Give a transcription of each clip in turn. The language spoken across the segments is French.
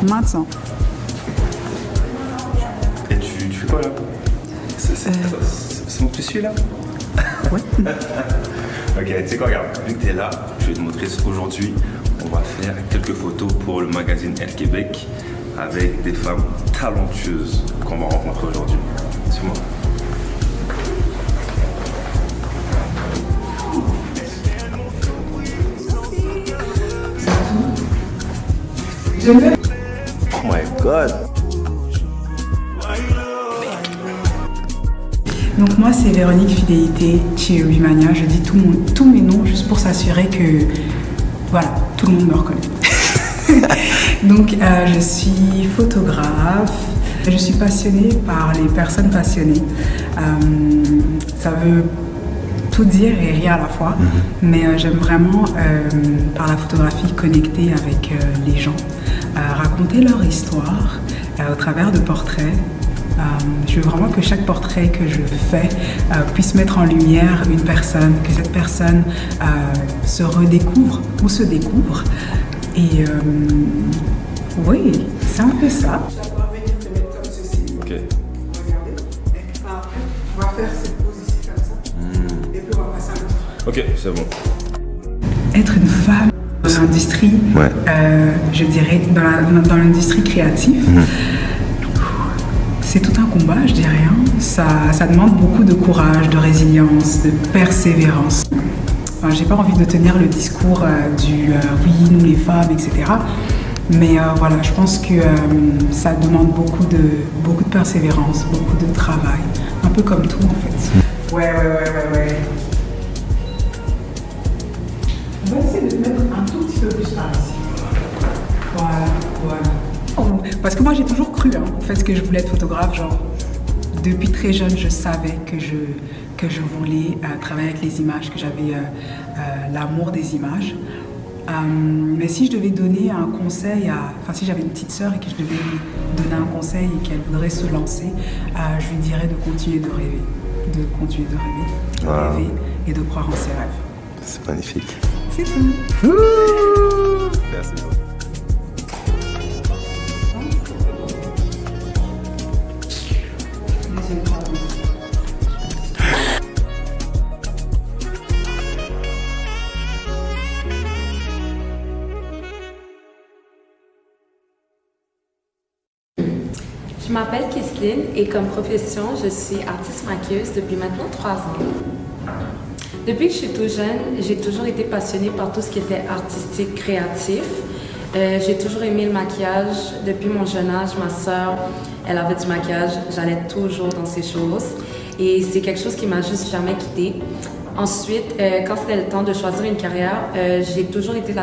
Maintenant. Et tu fais quoi là? C'est mon petit celui là? Oui. Ok, tu sais quoi, regarde, vu que tu es là, je vais te montrer aujourd'hui. On va faire quelques photos pour le magazine Elle Québec avec des femmes talentueuses qu'on va rencontrer aujourd'hui. Suis-moi. Oh my god! Donc moi c'est Véronique Fidélité chez Wimania. Je dis tous mes noms juste pour s'assurer que voilà, tout le monde me reconnaît. Donc je suis photographe. Je suis passionnée par les personnes passionnées. Ça veut tout dire et rien à la fois, mais j'aime vraiment par la photographie connecter avec les gens, raconter leur histoire au travers de portraits. Je veux vraiment que chaque portrait que je fais puisse mettre en lumière une personne, que cette personne se redécouvre ou se découvre. Et oui, c'est un peu ça. J'adore venir te mettre comme ceci. Ok. Regardez. Et après, on va faire cette pose ici comme ça. Et puis on va passer à l'autre. Ok, c'est bon. Être une femme dans l'industrie, je dirais, dans l'industrie créative, c'est tout un combat, je dirais. Ça demande beaucoup de courage, de résilience, de persévérance. Enfin, j'ai pas envie de tenir le discours du oui, nous les femmes, etc. Mais voilà, je pense que ça demande beaucoup de persévérance, beaucoup de travail. Un peu comme tout en fait. Ouais. On va essayer de mettre un tout petit peu plus par ici. Voilà. Parce que moi j'ai toujours cru en fait que je voulais être photographe, genre depuis très jeune je savais que je voulais travailler avec les images, que j'avais l'amour des images. Mais si je devais donner un conseil si j'avais une petite sœur et que je devais lui donner un conseil et qu'elle voudrait se lancer, je lui dirais de continuer de rêver, rêver et de croire en ses rêves. C'est magnifique. C'est tout. Merci. Je m'appelle Kisline et comme profession, je suis artiste maquilleuse depuis maintenant 3 ans. Depuis que je suis tout jeune, j'ai toujours été passionnée par tout ce qui était artistique, créatif. J'ai toujours aimé le maquillage. Depuis mon jeune âge, ma sœur, elle avait du maquillage. J'allais toujours dans ces choses. Et c'est quelque chose qui m'a juste jamais quittée. Ensuite, quand c'était le temps de choisir une carrière, j'ai toujours été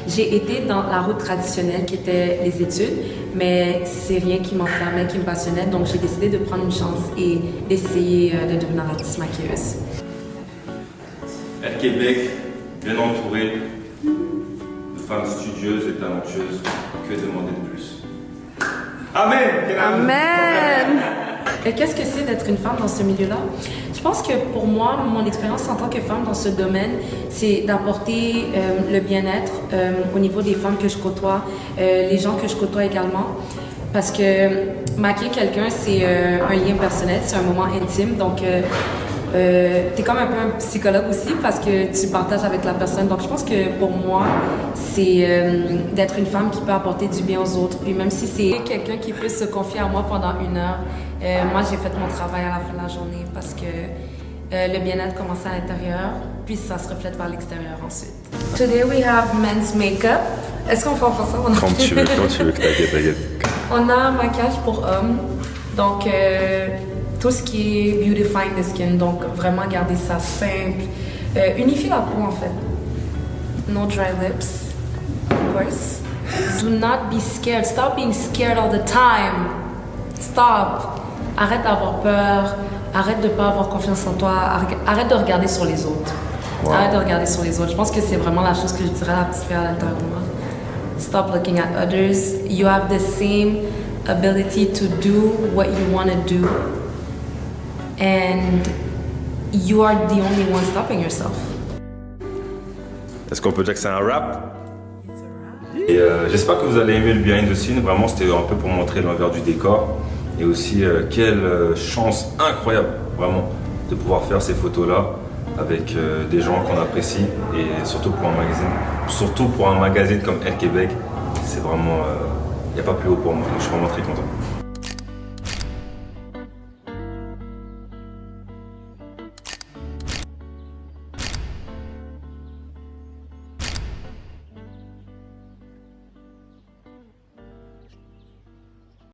j'ai été dans la route traditionnelle qui était les études, mais c'est rien qui m'enflammait, qui me passionnait, donc j'ai décidé de prendre une chance et d'essayer de devenir artiste maquilleuse. Elle Québec, bien entourée de femmes studieuses et talentueuses, que demander de plus? Amen! Amen! Et qu'est-ce que c'est d'être une femme dans ce milieu-là? Je pense que pour moi, mon expérience en tant que femme dans ce domaine, c'est d'apporter le bien-être au niveau des femmes que je côtoie, les gens que je côtoie également. Parce que maquiller quelqu'un, c'est un lien personnel, c'est un moment intime. Donc, t'es comme un peu un psychologue aussi parce que tu partages avec la personne. Donc, je pense que pour moi, c'est d'être une femme qui peut apporter du bien aux autres. Puis même si c'est quelqu'un qui peut se confier à moi pendant 1 heure, moi, j'ai fait mon travail à la fin de la journée parce que le bien-être commence à l'intérieur, puis ça se reflète par l'extérieur ensuite. Today we have men's makeup. Est-ce qu'on fait en français? Quand tu veux, t'inquiète. On a un maquillage pour hommes, donc tout ce qui est beautifying the skin, donc vraiment garder ça simple, unifier la peau en fait. No dry lips, of course. Do not be scared. Stop being scared all the time. Stop. Arrête d'avoir peur. Arrête de ne pas avoir confiance en toi. Arrête de regarder sur les autres. Wow. Arrête de regarder sur les autres. Je pense que c'est vraiment la chose que je dirais à la petite fille à l'intérieur de moi. Stop looking at others. You have the same ability to do what you want to do. And you are the only one stopping yourself. Est-ce qu'on peut dire que c'est un rap? It's a wrap. Et j'espère que vous allez aimer le behind the scene. Vraiment, c'était un peu pour montrer l'envers du décor. Et aussi, quelle chance incroyable, vraiment, de pouvoir faire ces photos-là avec des gens qu'on apprécie. Et surtout pour un magazine comme Elle Québec, c'est vraiment... Il n'y a pas plus haut pour moi. Donc, je suis vraiment très content.